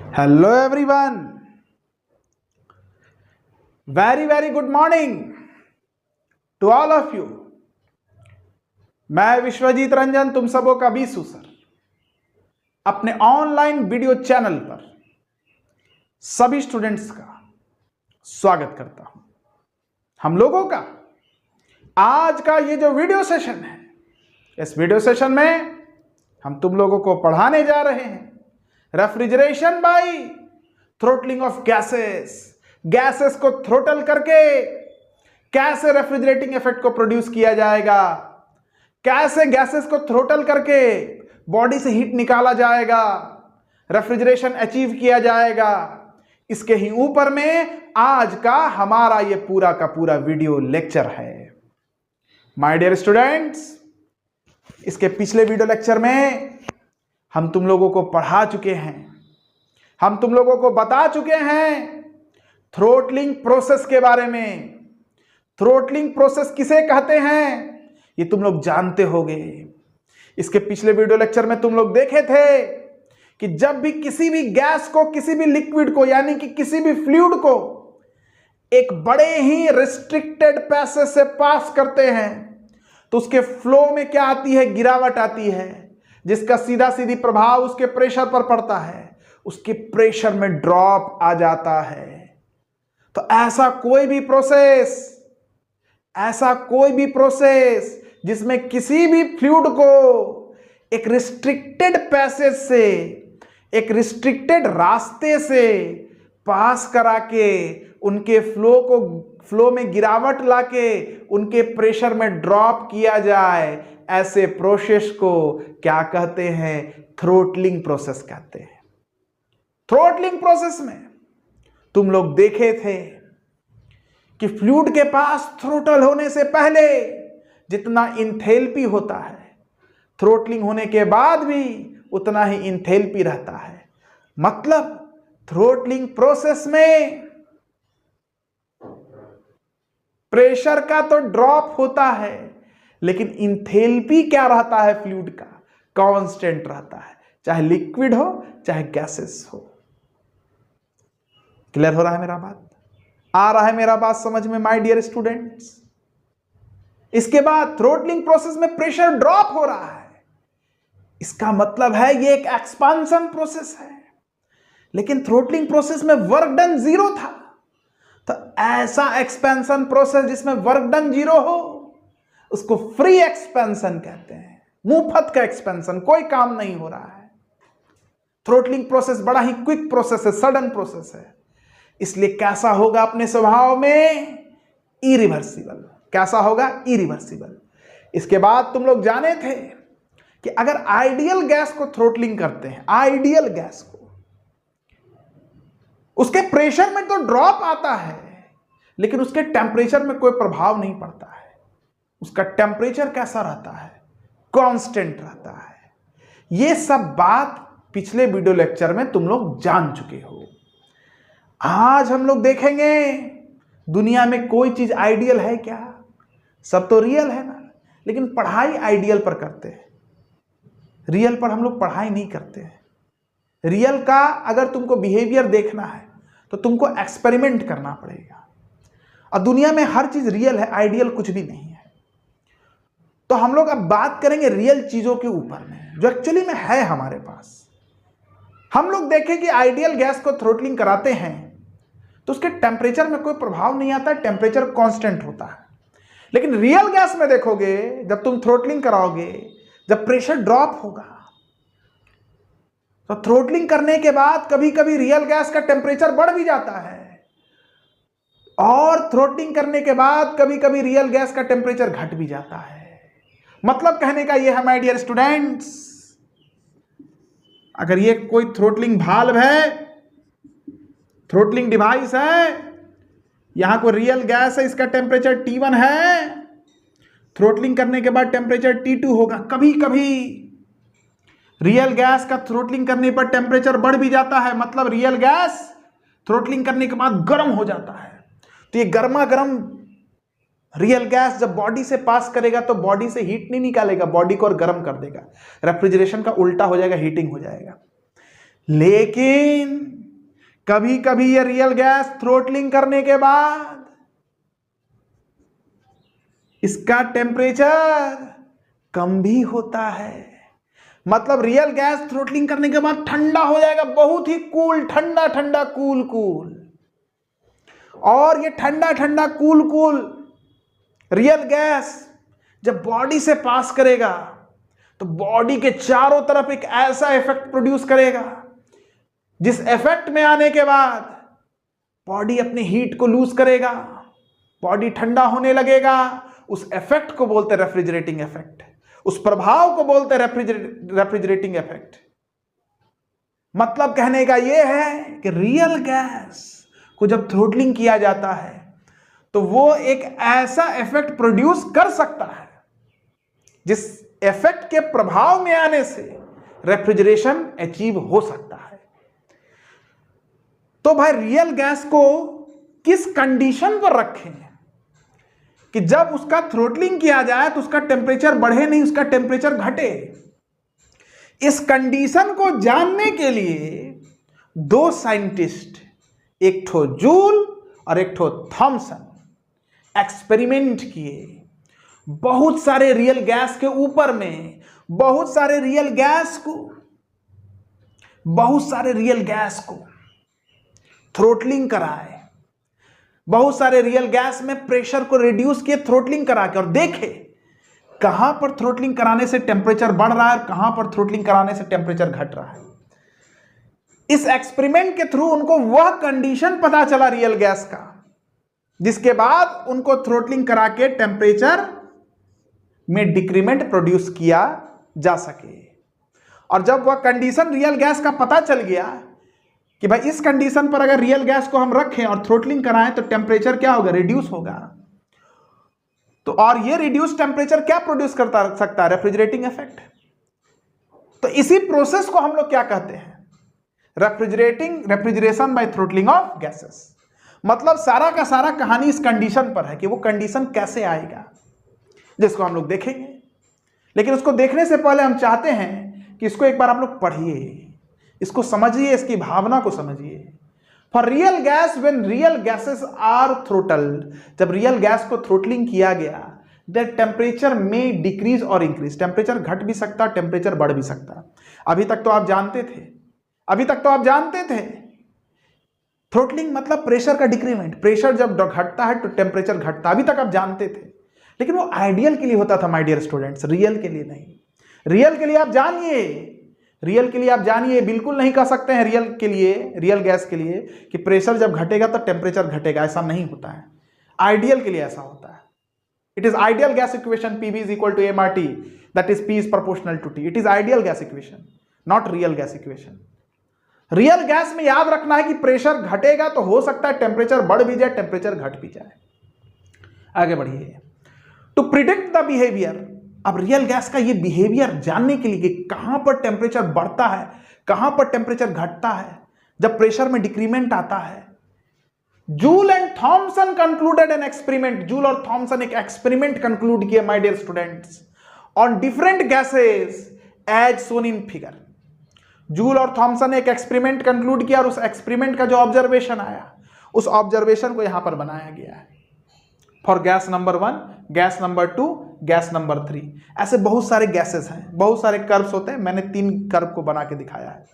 Hello everyone, very good morning to all of you. मैं विश्वजीत रंजन तुम सबों का बीसू सर अपने ऑनलाइन वीडियो चैनल पर सभी स्टूडेंट्स का स्वागत करता हूं। हम लोगों का आज का ये जो वीडियो सेशन है, इस वीडियो सेशन में हम तुम लोगों को पढ़ाने जा रहे हैं refrigeration by throttling of gases को थ्रोटल करके कैसे रेफ्रिजरेटिंग इफेक्ट को प्रोड्यूस किया जाएगा, कैसे गैसेस को थ्रोटल करके बॉडी से हीट निकाला जाएगा, रेफ्रिजरेशन अचीव किया जाएगा। इसके ही ऊपर में आज का हमारा ये पूरा का पूरा वीडियो लेक्चर है। माय डियर स्टूडेंट्स, इसके पिछले वीडियो लेक्चर में हम तुम लोगों को पढ़ा चुके हैं, हम तुम लोगों को बता चुके हैं थ्रोटलिंग प्रोसेस के बारे में। थ्रोटलिंग प्रोसेस किसे कहते हैं ये तुम लोग जानते होगे। इसके पिछले वीडियो लेक्चर में तुम लोग देखे थे कि जब भी किसी भी गैस को, किसी भी लिक्विड को, यानी कि किसी भी फ्लूइड को एक बड़े ही रिस्ट्रिक्टेड पैसेज से पास करते हैं तो उसके फ्लो में क्या आती है, गिरावट आती है, जिसका सीधा सीधी प्रभाव उसके प्रेशर पर पड़ता है। उसके प्रेशर में ड्रॉप आ जाता है। तो ऐसा कोई भी प्रोसेस जिसमें किसी भी फ्लूइड को एक रिस्ट्रिक्टेड पैसेज से, एक रिस्ट्रिक्टेड रास्ते से पास करा के उनके फ्लो में गिरावट लाके उनके प्रेशर में ड्रॉप किया जाए, ऐसे प्रोसेस को क्या कहते हैं? थ्रोटलिंग प्रोसेस कहते हैं। थ्रोटलिंग प्रोसेस में तुम लोग देखे थे कि फ्लूइड के पास थ्रोटल होने से पहले जितना इंथैल्पी होता है, थ्रोटलिंग होने के बाद भी उतना ही इंथैल्पी रहता है। मतलब थ्रोटलिंग प्रोसेस में प्रेशर का तो ड्रॉप होता है, लेकिन इंथैल्पी क्या रहता है? फ्लूइड का कांस्टेंट रहता है, चाहे लिक्विड हो चाहे गैसेस हो। क्लियर हो रहा है मेरा बात? आ रहा है मेरा बात समझ में माय डियर स्टूडेंट्स? इसके बाद थ्रोटलिंग प्रोसेस में प्रेशर ड्रॉप हो रहा है, इसका मतलब है ये एक एक्सपांशन प्रोसेस है। लेकिन थ्रोटलिंग प्रोसेस में वर्क डन जीरो था, तो ऐसा एक्सपेंशन प्रोसेस जिसमें वर्क डन जीरो हो उसको फ्री एक्सपेंशन कहते हैं। मुफ्त का एक्सपेंशन, कोई काम नहीं हो रहा है। थ्रोटलिंग प्रोसेस बड़ा ही क्विक प्रोसेस है, सडन प्रोसेस है, इसलिए कैसा होगा अपने स्वभाव में? इरिवर्सिबल। कैसा होगा? इरिवर्सिबल। इसके बाद तुम लोग जाने थे कि अगर आइडियल गैस को थ्रोटलिंग करते हैं, आइडियल गैस को, उसके प्रेशर में तो ड्रॉप आता है लेकिन उसके टेम्परेचर में कोई प्रभाव नहीं पड़ता है। उसका टेम्परेचर कैसा रहता है? कांस्टेंट रहता है। यह सब बात पिछले वीडियो लेक्चर में तुम लोग जान चुके हो। आज हम लोग देखेंगे दुनिया में कोई चीज आइडियल है क्या? सब तो रियल है ना, लेकिन पढ़ाई आइडियल पर करते हैं, रियल पर हम लोग पढ़ाई नहीं करते हैं। रियल का अगर तुमको बिहेवियर देखना है तो तुमको एक्सपेरिमेंट करना पड़ेगा, और दुनिया में हर चीज रियल है, आइडियल कुछ भी नहीं है। तो हम लोग अब बात करेंगे रियल चीजों के ऊपर में जो एक्चुअली में है हमारे पास। हम लोग देखें कि आइडियल गैस को थ्रोटलिंग कराते हैं तो उसके टेम्परेचर में कोई प्रभाव नहीं आता, टेम्परेचर कांस्टेंट होता है। लेकिन रियल गैस में देखोगे, जब तुम थ्रोटलिंग कराओगे, जब प्रेशर ड्रॉप होगा तो थ्रोटलिंग करने के बाद कभी कभी रियल गैस का टेम्परेचर बढ़ भी जाता है, और थ्रोटलिंग करने के बाद कभी कभी रियल गैस का टेम्परेचर घट भी जाता है। मतलब कहने का यह है माय डियर स्टूडेंट्स, अगर ये कोई थ्रोटलिंग भाल्व है, थ्रोटलिंग डिवाइस है, यहां कोई रियल गैस है, इसका टेम्परेचर T1 है, थ्रोटलिंग करने के बाद टेम्परेचर T2 होगा। कभी कभी रियल गैस का थ्रोटलिंग करने पर टेम्परेचर बढ़ भी जाता है, मतलब रियल गैस थ्रोटलिंग करने के बाद गर्म हो जाता है। तो ये गर्मा गर्म रियल गैस जब बॉडी से पास करेगा तो बॉडी से हीट नहीं निकालेगा, बॉडी को और गर्म कर देगा। रेफ्रिजरेशन का उल्टा हो जाएगा, हीटिंग हो जाएगा। लेकिन कभी कभी ये रियल गैस थ्रोटलिंग करने के बाद इसका टेम्परेचर कम भी होता है। मतलब रियल गैस थ्रोटलिंग करने के बाद ठंडा हो जाएगा, बहुत ही कूल, ठंडा ठंडा कूल कूल। और ये ठंडा ठंडा कूल कूल रियल गैस जब बॉडी से पास करेगा तो बॉडी के चारों तरफ एक ऐसा इफेक्ट प्रोड्यूस करेगा जिस इफेक्ट में आने के बाद बॉडी अपनी हीट को लूज करेगा, बॉडी ठंडा होने लगेगा। उस इफेक्ट को बोलते हैं रेफ्रिजरेटिंग इफेक्ट, उस प्रभाव को बोलते हैं रेफ्रिजरेटिंग इफेक्ट। मतलब कहने का यह है कि रियल गैस को जब थ्रोटलिंग किया जाता है तो वो एक ऐसा इफेक्ट प्रोड्यूस कर सकता है जिस इफेक्ट के प्रभाव में आने से रेफ्रिजरेशन अचीव हो सकता है। तो भाई रियल गैस को किस कंडीशन पर रखें कि जब उसका थ्रोटलिंग किया जाए तो उसका टेम्परेचर बढ़े नहीं, उसका टेम्परेचर घटे। इस कंडीशन को जानने के लिए दो साइंटिस्ट, एक ठो जूल और एक ठो थॉमसन, एक्सपेरिमेंट किए बहुत सारे रियल गैस के ऊपर में, बहुत सारे रियल गैस को थ्रोटलिंग कराए, बहुत सारे रियल गैस में प्रेशर को रिड्यूस किए थ्रोटलिंग करा के, और देखे कहां पर थ्रोटलिंग कराने से टेम्परेचर बढ़ रहा है और कहां पर थ्रोटलिंग कराने से टेम्परेचर घट रहा है। इस एक्सपेरिमेंट के थ्रू उनको वह कंडीशन पता चला रियल गैस का जिसके बाद उनको थ्रोटलिंग करा के टेम्परेचर में डिक्रीमेंट प्रोड्यूस किया जा सके। और जब वह कंडीशन रियल गैस का पता चल गया कि भाई इस कंडीशन पर अगर रियल गैस को हम रखें और थ्रोटलिंग कराएं तो टेम्परेचर क्या होगा, रिड्यूस होगा। तो और ये रिड्यूस टेम्परेचर क्या प्रोड्यूस करता सकता है, रेफ्रिजरेटिंग इफेक्ट। तो इसी प्रोसेस को हम लोग क्या कहते हैं, refrigeration by throttling of gases. मतलब सारा का सारा कहानी इस कंडीशन पर है कि वो कंडीशन कैसे आएगा, जिसको हम लोग देखेंगे। लेकिन उसको देखने से पहले हम चाहते हैं कि इसको एक बार आप लोग पढ़िए, इसको समझिए, इसकी भावना को समझिए। For real gas when real gases are throttled, जब रियल गैस को थ्रोटलिंग किया गया, दैट टेम्परेचर में डिक्रीज और इंक्रीज, टेम्परेचर घट भी सकता, टेम्परेचर बढ़ भी सकता। अभी तक तो आप जानते थे थ्रोटलिंग मतलब प्रेशर का डिक्रीमेंट, प्रेशर जब घटता है तो टेम्परेचर घटता, अभी तक आप जानते थे। लेकिन वो आइडियल के लिए होता था माय डियर स्टूडेंट्स, रियल के लिए नहीं। रियल के लिए आप जानिए, बिल्कुल नहीं कह सकते हैं रियल गैस के लिए कि प्रेशर जब घटेगा तो टेम्परेचर घटेगा, ऐसा नहीं होता है। आइडियल के लिए ऐसा होता है। It is ideal gas equation, PV is equal to mRT, that is P is proportional to T. It is ideal gas equation, not real gas equation. Real gas में याद रखना है कि प्रेशर घटेगा तो हो सकता है टेम्परेचर बढ़ भी जाए, टेम्परेचर घट भी जाए। आगे बढ़िए। टू प्रिडिक्ट द बिहेवियर, अब रियल गैस का ये बिहेवियर जानने के लिए कि कहां पर टेम्परेचर बढ़ता है, कहां पर टेम्परेचर घटता है, जब प्रेशर में डिक्रीमेंट आता है, Joule and Thomson concluded an experiment. Joule और थॉमसन एक एक्सपेरिमेंट कंक्लूड किया my dear students on different gases as shown in figure. Joule और थॉमसन ने एक एक्सपेरिमेंट कंक्लूड किया और उस एक्सपेरिमेंट का जो ऑब्जर्वेशन आया, उस ऑब्जर्वेशन को यहां पर बनाया गया है for gas number 1, gas number 2, gas number 3। ऐसे बहुत सारे गैसेस हैं, बहुत सारे कर्व्स होते हैं, मैंने 3 कर्व को बना के दिखाया है।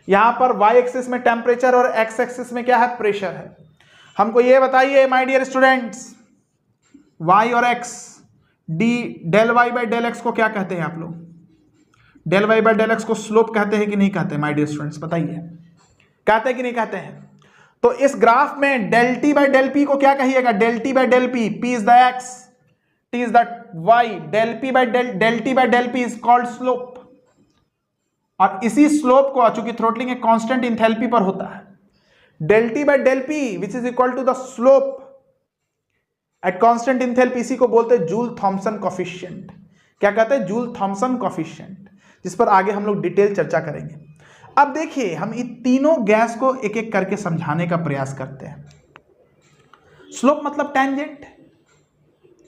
यहां पर y एक्सिस में टेम्परेचर और x एक्सिस में क्या है, प्रेशर है। हमको ये बताइए माय डियर स्टूडेंट्स, y और x, del y by del x को क्या कहते हैं आप लोग? Del y by del x को स्लोप कहते हैं कि नहीं कहते माय डियर स्टूडेंट्स, बताइए, कहते हैं कि नहीं कहते हैं? तो इस ग्राफ में del T by del P को क्या कहिएगा? Del T by del P, P is the X, T is the Y, del T by del P is called slope. और इसी स्लोप को, चूंकि थ्रोटलिंग एक कांस्टेंट इंथैल्पी पर होता है, del T by del P which is equal to the slope at constant enthalpy, इसी को बोलते हैं जूल थॉमसन कोफिशिएंट। क्या कहते हैं? जूल थॉमसन कोफिशिएंट, जिस पर आगे हम लोग डिटेल चर्चा करेंगे। अब देखिए, हम इन तीनों गैस को एक एक करके समझाने का प्रयास करते हैं। स्लोप मतलब टेंजेंट,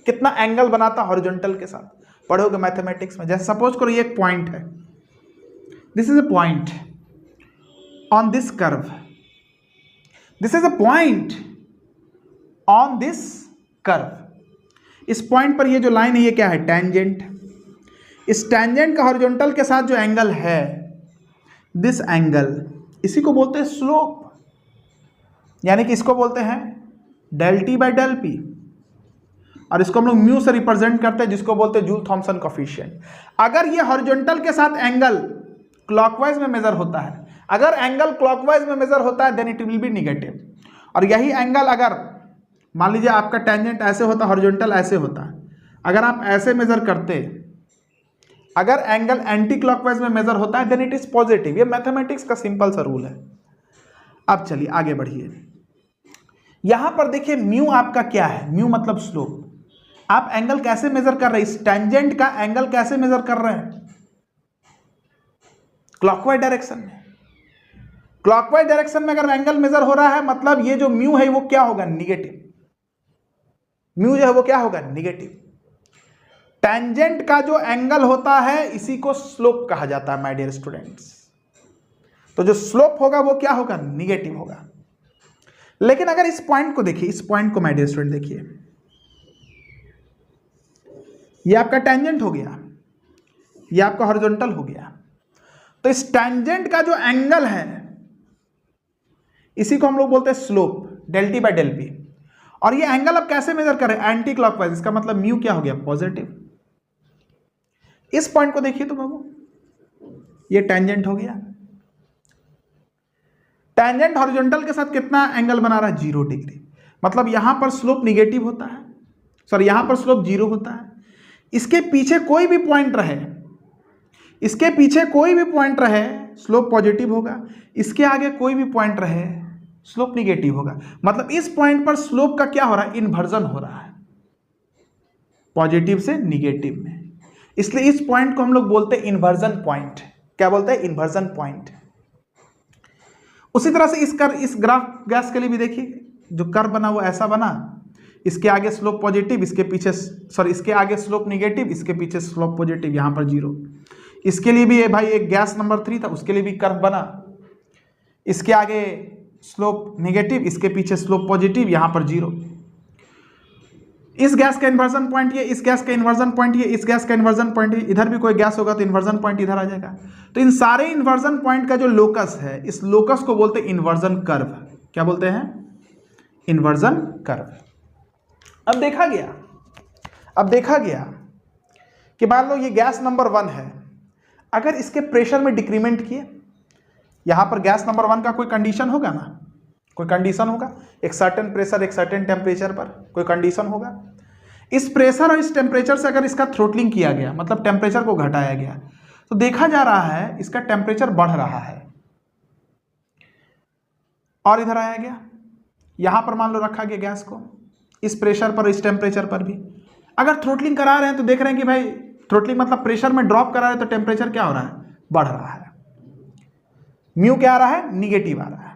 कितना एंगल बनाता हॉरिजॉन्टल के साथ, पढ़ोगे मैथमेटिक्स में। जैसे सपोज करो ये एक पॉइंट है, this is a point, on this curve, this is a point on this curve. इस पॉइंट पर ये जो लाइन है ये क्या है, टेंजेंट। इस टेंजेंट का हॉरिजॉन्टल के साथ जो एंगल है, दिस एंगल, इसी को बोलते हैं स्लोप, यानी कि इसको बोलते हैं del T by del P, और इसको हम लोग म्यू से रिप्रेजेंट करते हैं, जिसको बोलते हैं जूल थॉमसन कोफिशिएंट। अगर ये हॉरिजॉन्टल के साथ एंगल क्लॉकवाइज में मेजर होता है, अगर एंगल क्लॉकवाइज में मेजर होता है then it will be negative, और यही एंगल अगर मान लीजिए आपका टेंजेंट ऐसे होता, हॉरिजॉन्टल ऐसे होता, अगर आप ऐसे मेजर करते, अगर एंगल एंटी क्लॉकवाइज में मेजर होता है देन इट इज पॉजिटिव। ये मैथमेटिक्स का सिंपल सा रूल है। अब चलिए आगे बढ़िए, यहां पर देखिए म्यू आपका क्या है, म्यू मतलब स्लोप। आप एंगल कैसे मेजर कर रहे हैं, इस टेंजेंट का एंगल कैसे मेजर कर रहे हैं, क्लॉकवाइज डायरेक्शन में। क्लॉकवाइज डायरेक्शन में अगर एंगल मेजर हो रहा है मतलब ये जो म्यू है वो क्या होगा, निगेटिव। म्यू जो है वो क्या होगा, निगेटिव। टेंजेंट का जो एंगल होता है इसी को स्लोप कहा जाता है माय डियर स्टूडेंट्स। तो जो स्लोप होगा वो क्या होगा, निगेटिव होगा। लेकिन अगर इस पॉइंट को देखिए, इस पॉइंट को माय डियर स्टूडेंट देखिए, ये आपका टेंजेंट हो गया, ये आपका हॉरिजॉन्टल हो गया। तो इस टेंजेंट का जो एंगल है इसी को हम लोग बोलते हैं slope, del T by del P. और ये एंगल अब कैसे मेजर करें, एंटी क्लॉकवाइज। इसका मतलब म्यू क्या हो गया, पॉजिटिव। इस पॉइंट को देखिए तो बाबू, ये टेंजेंट हो गया। टेंजेंट हॉरिजॉन्टल के साथ कितना एंगल बना रहा है, 0 डिग्री। मतलब यहां पर स्लोप निगेटिव होता है, सॉरी यहां पर स्लोप 0 होता है। इसके पीछे कोई भी पॉइंट रहे, इसके पीछे कोई भी पॉइंट रहे स्लोप पॉजिटिव होगा, इसके आगे कोई भी पॉइंट रहे स्लोप निगेटिव होगा। मतलब इस पॉइंट पर स्लोप का क्या हो रहा है, इन्वर्जन हो रहा है, पॉजिटिव से निगेटिव में। इसलिए इस पॉइंट को हम लोग बोलते हैं इन्वर्जन पॉइंट। क्या बोलते हैं, इन्वर्जन पॉइंट। उसी तरह से इस ग्राफ गैस के लिए भी देखिए, जो कर्व बना वो ऐसा बना, इसके आगे स्लोप पॉजिटिव, इसके पीछे सॉरी इसके आगे स्लोप निगेटिव, इसके पीछे स्लोप पॉजिटिव, यहां पर 0। इसके लिए भी ये भाई एक गैस नंबर 3 था, उसके लिए भी कर्व बना, इसके आगे स्लोप निगेटिव, इसके पीछे स्लोप पॉजिटिव, यहां पर 0। इस गैस का इन्वर्जन पॉइंट ये, इस गैस का इन्वर्जन पॉइंट ये, इस गैस का इन्वर्जन पॉइंट ये, इधर भी कोई गैस होगा तो इन्वर्जन पॉइंट इधर आ जाएगा। तो इन सारे इन्वर्जन पॉइंट का जो लोकस है, इस लोकस को बोलते हैं इन्वर्जन कर्व। क्या बोलते हैं, इन्वर्जन कर्व। अब देखा गया कि मान लो ये गैस नंबर 1 है, अगर इसके प्रेशर में डिक्रीमेंट किए, यहां पर गैस नंबर 1 का कोई कंडीशन होगा ना, कोई कंडीशन होगा, एक सर्टेन प्रेशर एक सर्टेन टेम्परेचर पर कोई कंडीशन होगा। इस प्रेशर और इस टेम्परेचर से अगर इसका थ्रोटलिंग किया गया, मतलब टेम्परेचर को घटाया गया, तो देखा जा रहा है इसका टेम्परेचर बढ़ रहा है। और इधर आया गया, यहां पर मान लो रखा गया गैस को, इस प्रेशर पर इस टेम्परेचर पर भी अगर थ्रोटलिंग करा रहे हैं तो देख रहे हैं कि भाई थ्रोटलिंग मतलब प्रेशर में ड्रॉप करा रहे हैं तो टेम्परेचर क्या हो रहा है, बढ़ रहा है। म्यू क्या आ रहा है, निगेटिव आ रहा है।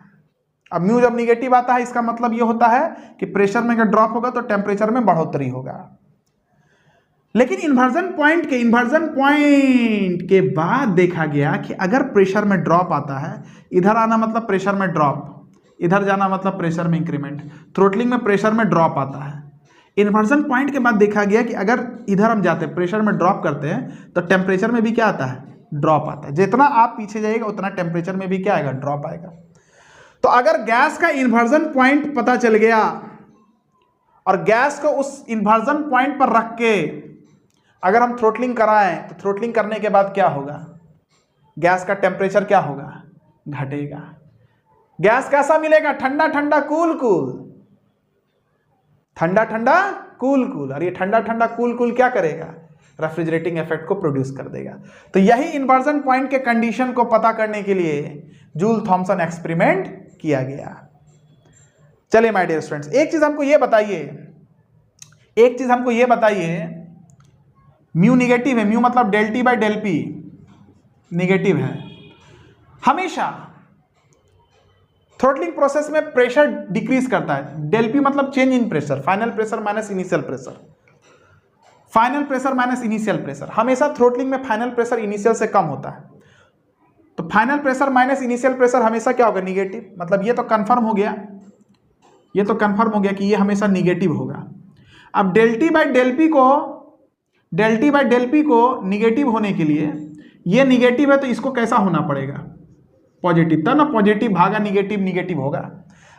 अब म्यू जब निगेटिव आता है इसका मतलब ये होता है कि प्रेशर में अगर ड्रॉप होगा तो टेम्परेचर में बढ़ोतरी होगा। लेकिन इन्वर्जन पॉइंट के बाद देखा गया कि अगर प्रेशर में ड्रॉप आता है, इधर आना मतलब प्रेशर में ड्रॉप, इधर जाना मतलब प्रेशर में इंक्रीमेंट, थ्रोटलिंग में प्रेशर में ड्रॉप आता है। इन्वर्जन पॉइंट के बाद देखा गया कि अगर इधर हम जाते हैं प्रेशर में ड्रॉप करते हैं तो टेम्परेचर में भी क्या आता है, ड्रॉप आता है। जितना आप पीछे जाइएगा उतना टेम्परेचर में भी क्या आएगा, ड्रॉप आएगा। तो अगर गैस का इन्वर्जन पॉइंट पता चल गया और गैस को उस इन्वर्जन पॉइंट पर रख के अगर हम थ्रोटलिंग कराएं तो थ्रोटलिंग करने के बाद क्या होगा, गैस का टेम्परेचर क्या होगा, घटेगा। गैस कैसा मिलेगा, ठंडा ठंडा कूल कूल, ठंडा ठंडा कूल कूल। और ये ठंडा ठंडा कूल कूल क्या करेगा, रेफ्रिजरेटिंग इफेक्ट को प्रोड्यूस कर देगा। तो यही इन्वर्जन पॉइंट के कंडीशन को पता करने के लिए जूल थॉमसन एक्सपेरिमेंट किया गया। चलिए माय डियर स्टूडेंट्स, एक चीज हमको ये बताइए, म्यू निगेटिव है, म्यू मतलब del T by del P negative है। हमेशा थ्रोटलिंग प्रोसेस में प्रेशर डिक्रीज करता है। डेल पी मतलब change in pressure, final pressure minus initial pressure, final pressure minus initial pressure. हमेशा थ्रोटलिंग में फाइनल प्रेशर इनिशियल से कम होता है। तो final pressure minus initial pressure हमेशा क्या होगा, निगेटिव। मतलब ये तो कंफर्म हो गया, ये तो कंफर्म हो गया कि ये हमेशा निगेटिव होगा। अब del T by del P को निगेटिव होने के लिए, ये निगेटिव है तो इसको कैसा होना पड़ेगा, पॉजिटिव, तब ना पॉजिटिव भागा निगेटिव, निगेटिव होगा।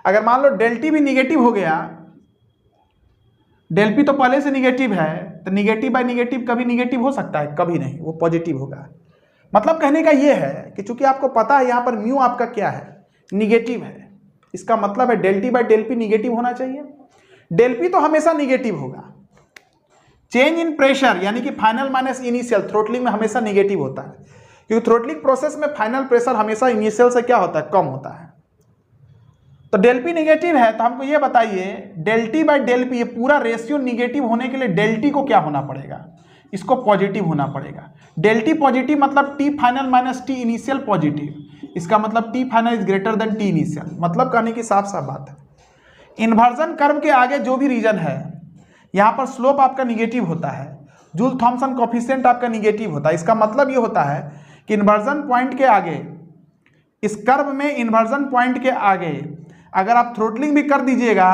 अगर मान लो डेल टी भी निगेटिव हो गया, डेल पी तो पहले से निगेटिव है, तो निगेटिव बाई निगेटिव कभी निगेटिव हो सकता है, कभी नहीं, वो पॉजिटिव होगा। मतलब कहने का ये है कि चूंकि आपको पता है यहाँ पर म्यू आपका क्या है, निगेटिव है, इसका मतलब है del T by del P negative होना चाहिए। डेल पी तो हमेशा निगेटिव होगा। चेंज इन प्रेशर यानी कि फाइनल माइनस इनिशियल थ्रोटलिंग में हमेशा निगेटिव होता है, क्योंकि थ्रोटलिंग प्रोसेस में फाइनल प्रेशर हमेशा इनिशियल से क्या होता है, कम होता है। तो डेल पी निगेटिव है, तो हमको ये बताइए del T by del P, ये पूरा रेशियो निगेटिव होने के लिए डेल टी को क्या होना पड़ेगा, इसको पॉजिटिव होना पड़ेगा। डेल टी पॉजिटिव मतलब T final minus T initial positive, इसका मतलब T final is greater than T initial. मतलब कहने की साफ साफ बात है, इन्वर्जन कर्व के आगे जो भी रीजन है, यहाँ पर स्लोप आपका निगेटिव होता है, जूल थॉम्सन कोफिशिएंट आपका निगेटिव होता है। इसका मतलब ये होता है कि इन्वर्जन पॉइंट के आगे, इस कर्व में इन्वर्जन पॉइंट के आगे अगर आप थ्रोटलिंग भी कर दीजिएगा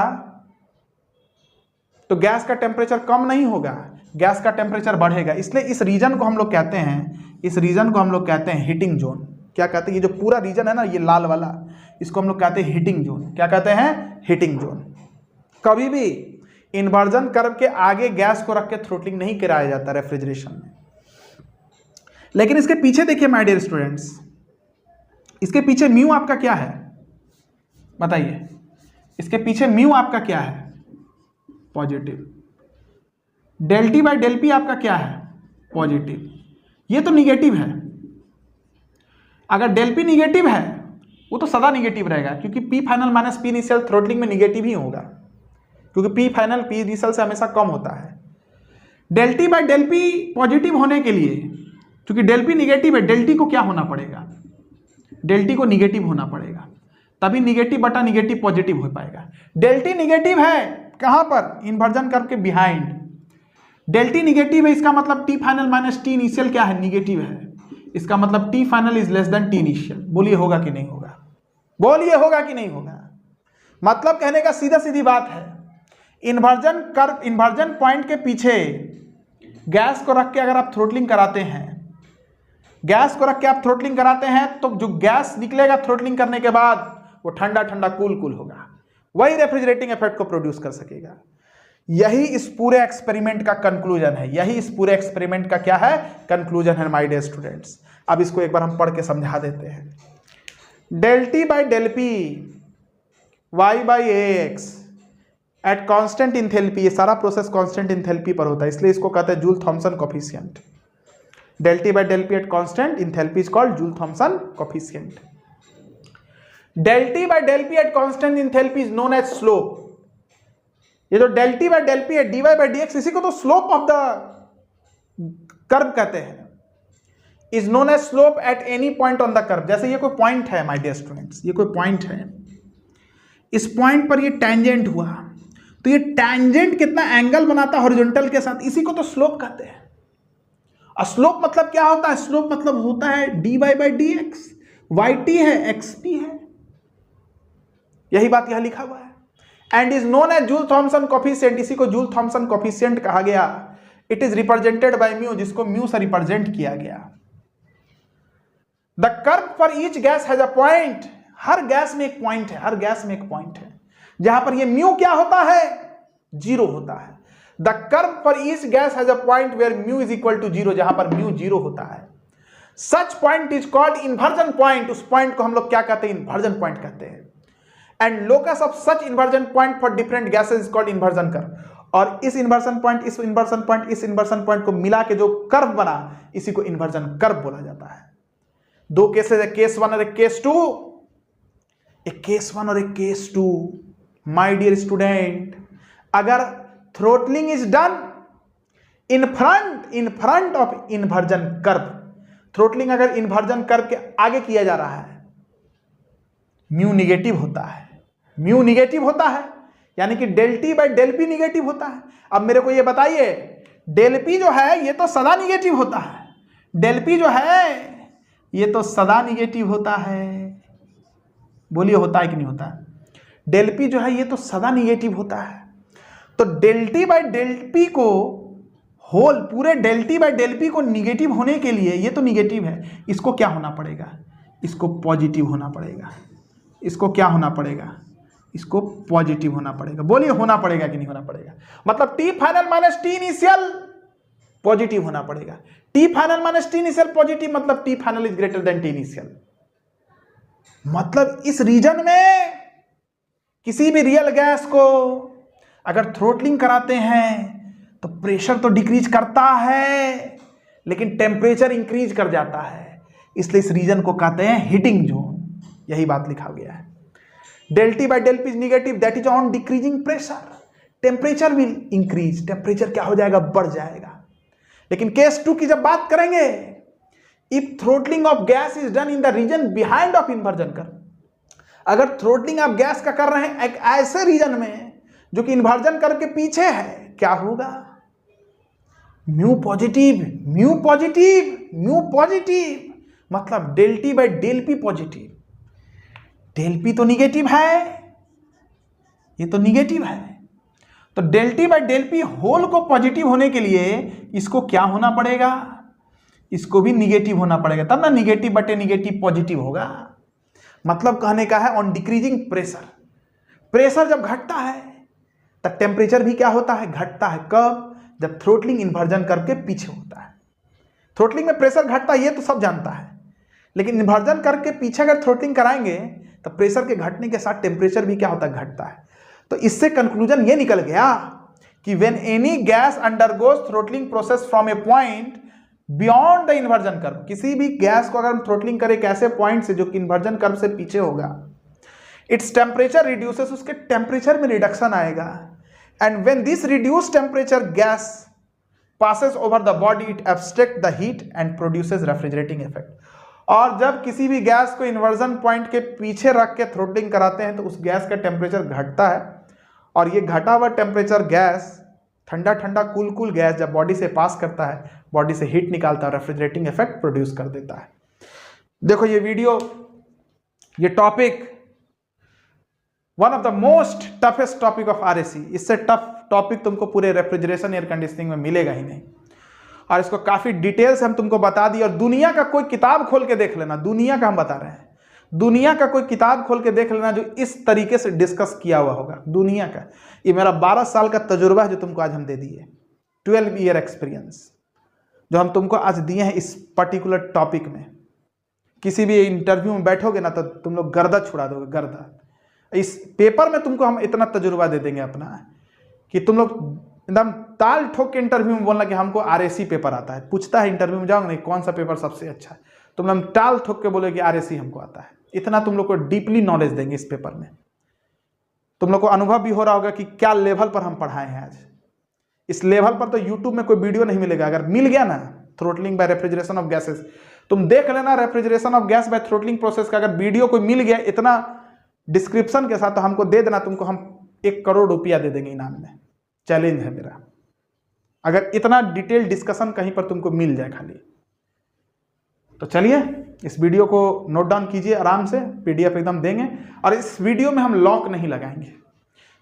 तो गैस का टेम्परेचर कम नहीं होगा, गैस का टेम्परेचर बढ़ेगा। इसलिए इस रीजन को हम लोग कहते हैं, इस रीजन को हम लोग कहते हैं हीटिंग जोन। क्या कहते हैं, ये जो पूरा रीजन है ना, ये लाल वाला, इसको हम लोग कहते हैं हीटिंग जोन। क्या कहते हैं, हीटिंग जोन। कभी भी इन्वर्जन कर्व के आगे गैस को रख के थ्रोटलिंग नहीं कराया जाता रेफ्रिजरेशन में। लेकिन इसके पीछे देखिए माय डियर स्टूडेंट्स, इसके पीछे म्यू आपका क्या है, बताइए, इसके पीछे म्यू आपका क्या है, positive. Del T by del P आपका क्या है, पॉजिटिव। ये तो निगेटिव है। अगर डेल पी निगेटिव है, वो तो सदा निगेटिव रहेगा, क्योंकि P final minus P initial throttling में निगेटिव ही होगा, क्योंकि पी फाइनल पी इनिशियल से हमेशा कम होता है। Del T by del P positive होने के लिए, क्योंकि डेल पी निगेटिव है, डेल टी को क्या होना पड़ेगा, डेल टी को निगेटिव होना पड़ेगा, तभी निगेटिव बटा निगेटिव पॉजिटिव हो पाएगा। डेल टी निगेटिव है कहां पर, इन्वर्जन कर्व के बिहाइंड। डेल टी निगेटिव है, इसका मतलब T final minus T initial क्या है, निगेटिव है। इसका मतलब T final is less than T initial. बोलिए होगा कि नहीं होगा, बोलिए होगा कि नहीं होगा। मतलब कहने का सीधा सीधी बात है, इन्वर्जन कर्व, इन्वर्जन पॉइंट के पीछे गैस को रख के अगर आप थ्रोटलिंग कराते हैं, गैस को रख के आप थ्रोटलिंग कराते हैं, तो जो गैस निकलेगा थ्रोटलिंग करने के बाद वो ठंडा ठंडा कूल कूल होगा, वही रेफ्रिजरेटिंग इफेक्ट को प्रोड्यूस कर सकेगा। यही इस पूरे एक्सपेरिमेंट का कंक्लूजन है, यही इस पूरे एक्सपेरिमेंट का क्या है, कंक्लूजन है माय डियर स्टूडेंट्स। अब इसको एक बार हम पढ़ के समझा देते हैं। Del T by del P Y by a X at constant enthalpy, ये सारा प्रोसेस कांस्टेंट इंथैल्पी पर होता है, इसलिए इसको कहते हैं Joule Thomson coefficient. Del T by del P at constant enthalpy is called Joule Thomson coefficient. Del T by del P at constant enthalpy is known as slope. ये जो del T by del P है, D Y by D X, इसी को तो slope of the curve कहते हैं। Is known as slope at any point on the curve. जैसे ये कोई पॉइंट है माय डियर स्टूडेंट्स, ये कोई पॉइंट है, इस पॉइंट पर ये टेंजेंट हुआ, तो ये टेंजेंट कितना एंगल बनाता है हॉरिजॉन्टल के साथ, इसी को तो स्लोप कहते हैं। और स्लोप मतलब क्या होता है, स्लोप मतलब होता है D Y by D X, Y T है, एक्स पी है, यही बात यहां लिखा हुआ है। And is known as Joule Thomson coefficient, इसी को जूल थॉम्सन कोफिशिएंट कहा गया। It is represented by mu, जिसको म्यू से रिप्रेजेंट किया गया। The curve for each gas has a point, हर गैस में एक पॉइंट है, हर गैस में एक पॉइंट है, जहां पर ये म्यू क्या होता है, जीरो होता है। The curve for each gas has a point where mu is equal to zero, जहां पर म्यू जीरो होता है। Such point is called inversion point, उस पॉइंट को हम लोग क्या कहते हैं, इन्वर्जन पॉइंट कहते हैं। And locus of such inversion point for different gases is called inversion curve. और इस इन्वर्जन पॉइंट, इस इन्वर्जन पॉइंट, इस इन्वर्जन पॉइंट को मिला के जो कर्व बना, इसी को इन्वर्जन कर्व बोला जाता है। दो केसेस है, केस वन और एक केस टू, एक केस वन और एक case two. My dear student, अगर throttling is done in front of inversion curve, throttling अगर इन्वर्जन कर्व के आगे किया जा रहा है, म्यू निगेटिव होता है, म्यू निगेटिव होता है, यानी कि del T by del P negative होता है। अब मेरे को ये बताइए, डेल पी जो है ये तो सदा निगेटिव होता है, डेल पी जो है ये तो सदा निगेटिव होता है। बोलिए होता है कि नहीं होता? डेल पी जो है ये तो सदा निगेटिव होता है। तो del T by del P को होल पूरे del T by del P को निगेटिव होने के लिए, ये तो निगेटिव है, इसको क्या होना पड़ेगा? इसको पॉजिटिव होना पड़ेगा। इसको क्या होना पड़ेगा? इसको पॉजिटिव होना पड़ेगा। बोलिए होना पड़ेगा कि नहीं होना पड़ेगा? मतलब T final minus T initial positive होना पड़ेगा। T final minus T initial positive मतलब T final is greater than T initial. मतलब इस रीजन में किसी भी रियल गैस को अगर थ्रोटलिंग कराते हैं तो प्रेशर तो डिक्रीज करता है लेकिन टेम्परेचर इंक्रीज कर जाता है, इसलिए इस रीजन को कहते हैं हीटिंग जोन। यही बात लिखा गया है। Del T by del P is negative, that is on decreasing pressure, temperature will increase, temperature क्या हो जाएगा? बढ़ जाएगा। लेकिन केस 2 की जब बात करेंगे, if throttling of gas is done in the region behind of inversion curve, अगर थ्रोटलिंग आप गैस का कर रहे हैं एक ऐसे रीजन में जो कि इन्वर्जन कर्व के पीछे है, क्या होगा? Mu positive, mu positive, mu positive, मतलब del T by del P positive. Del P तो निगेटिव है, ये तो निगेटिव है। तो del T by del P whole को पॉजिटिव होने के लिए इसको क्या होना पड़ेगा? इसको भी निगेटिव होना पड़ेगा, तब ना निगेटिव बटे निगेटिव पॉजिटिव होगा। मतलब कहने का है ऑन डिक्रीजिंग प्रेशर, प्रेशर जब घटता है तब टेम्परेचर भी क्या होता है? घटता है। कब? जब थ्रोटलिंग इन्वर्जन कर्व के पीछे होता है। थ्रोटलिंग में प्रेशर घटता है ये तो सब जानता है, लेकिन इन्वर्जन कर्व के पीछे अगर थ्रोटलिंग कराएंगे तो प्रेशर के घटने के साथ टेम्परेचर भी क्या होता है? घटता है। तो इससे कंक्लूजन ये निकल गया कि when any gas undergoes throttling process from A point beyond the inversion curve, किसी भी गैस को अगर हम थ्रोटलिंग करें एक ऐसे पॉइंट से जो कि इन्वर्जन कर्व से पीछे होगा, इट्स टेम्परेचर रिड्यूसेस, उसके टेम्परेचर में रिडक्शन आएगा। And when this reduce temperature gas passes over the body, it abstracts the heat and produces refrigerating effect. और जब किसी भी गैस को इन्वर्जन पॉइंट के पीछे रख के थ्रोटलिंग कराते हैं तो उस गैस का टेम्परेचर घटता है, और ये घटा हुआ टेम्परेचर गैस ठंडा ठंडा कूल कूल गैस जब बॉडी से पास करता है, बॉडी से हीट निकालता है, रेफ्रिजरेटिंग इफेक्ट प्रोड्यूस कर देता है। देखो ये वीडियो, ये topic one of the most toughest topic of RAC, इससे टफ टॉपिक तुमको पूरे रेफ्रिजरेशन एयर कंडीशनिंग में मिलेगा ही नहीं, और इसको काफी डिटेल से हम तुमको बता दी। और दुनिया का कोई किताब खोल के देख लेना, दुनिया का हम बता रहे हैं, दुनिया का कोई किताब खोल के देख लेना जो इस तरीके से डिस्कस किया हुआ होगा, दुनिया का। ये मेरा 12 साल का तजुर्बा है जो तुमको आज हम दे दिए, 12 ईयर एक्सपीरियंस जो हम तुमको आज दिए हैं इस पर्टिकुलर टॉपिक में। किसी भी इंटरव्यू में बैठोगे ना तो तुम लोग गर्दा छुड़ा दोगे, गर्दा। इस पेपर में तुमको हम इतना तजुर्बा दे देंगे अपना कि तुम लोग एकदम ताल ठोक के इंटरव्यू में बोलना कि हमको आरएसी पेपर आता है। पूछता है इंटरव्यू में, जाओगे नहीं कौन सा पेपर सबसे अच्छा है, तुम लोग ताल ठोक के बोले कि आरएसी हमको आता है। इतना तुम लोग को डीपली नॉलेज देंगे इस पेपर में। तुम लोग को अनुभव भी हो रहा होगा कि क्या लेवल पर हम पढ़ाए हैं आज। इस लेवल पर तो यूट्यूब में कोई वीडियो नहीं मिलेगा। अगर मिल गया ना throttling by refrigeration of gases, तुम देख लेना refrigeration of gas by throttling process का अगर वीडियो कोई मिल गया इतना डिस्क्रिप्शन के साथ, तो हमको दे देना, तुमको हम 1 करोड़ रुपया दे देंगे इनाम में। चैलेंज है मेरा, अगर इतना डिटेल डिस्कशन कहीं पर तुमको मिल जाए खाली। तो चलिए इस वीडियो को नोट डाउन कीजिए आराम से, पीडीएफ एकदम देंगे। और इस वीडियो में हम लॉक नहीं लगाएंगे,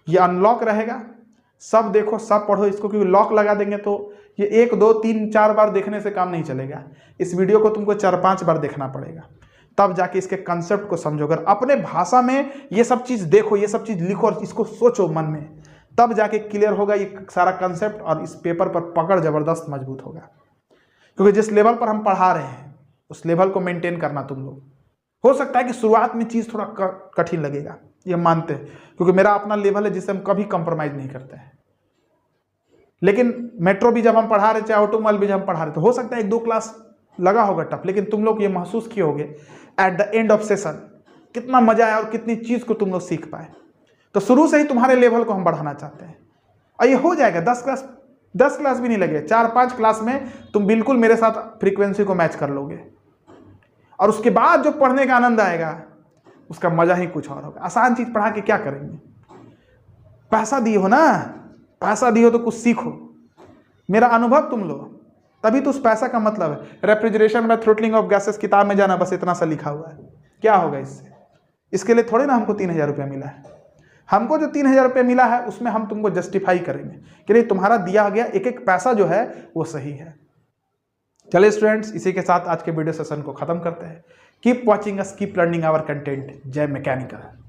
ये अनलॉक रहेगा। सब देखो, सब पढ़ो इसको, क्योंकि लॉक लगा देंगे तो ये 1 2 3 4 बार देखने से काम नहीं चलेगा। इस वीडियो को तुमको 4-5 बार देखना पड़ेगा, तब जाके इसके कंसेप्ट को समझो। अगर अपने भाषा में ये सब चीज़ देखो, ये सब चीज़ लिखो और इसको सोचो मन में, तब जाके क्लियर होगा ये सारा कंसेप्ट, और इस पेपर पर पकड़ जबरदस्त मजबूत होगा। क्योंकि जिस लेवल पर हम पढ़ा रहे हैं उस लेवल को मेंटेन करना तुम लोग। हो सकता है कि शुरुआत में चीज़ थोड़ा कठिन लगेगा, ये मानते हैं, क्योंकि मेरा अपना लेवल है जिससे हम कभी कंप्रोमाइज़ नहीं करते हैं। लेकिन मेट्रो भी जब हम पढ़ा रहे, चाहे ऑटोमोबाइल भी जब हम पढ़ा रहे, तो हो सकता है 1-2 क्लास लगा होगा टफ, लेकिन तुम लोग ये महसूस किए होगे at the end of session कितना मजा आया और कितनी चीज़ को तुम लोग सीख पाए। तो शुरू से ही तुम्हारे लेवल को हम बढ़ाना चाहते हैं, और ये हो जाएगा। 10 क्लास भी नहीं लगे, 4-5 क्लास में तुम बिल्कुल मेरे साथ फ्रीक्वेंसी को मैच कर लोगे, और उसके बाद जो पढ़ने का आनंद आएगा उसका मजा ही कुछ और होगा। आसान चीज़ पढ़ा के क्या करेंगे? पैसा दिए हो ना, पैसा दिए हो तो कुछ सीखो। मेरा अनुभव तुम लो, तभी तो उस पैसा का मतलब है। रेफ्रिजरेशन में थ्रोटलिंग ऑफ गैसेस किताब में जाना, बस इतना सा लिखा हुआ है, क्या होगा इससे? इसके लिए थोड़ी ना हमको 3,000 रुपया मिला है। हमको जो 3,000 रुपया मिला है उसमें हम तुमको जस्टिफाई करेंगे कि नहीं, तुम्हारा दिया गया एक एक पैसा जो है वो सही है। चलिए स्टूडेंट्स, इसी के साथ आज के वीडियो सेशन को खत्म करते हैं। Keep watching us, keep learning our content. जय मैकेनिकल।